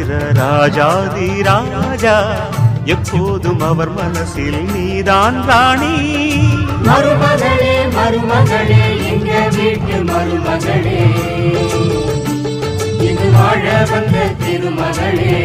ஆடுகிற ராஜாதி ராஜா, எப்போதும் அவர் மனசில் நீதான் ராணி. மருமகளே மருமகளே எங்க வீட்டு மருமகளே, இது வாழ வந்த திருமகளே.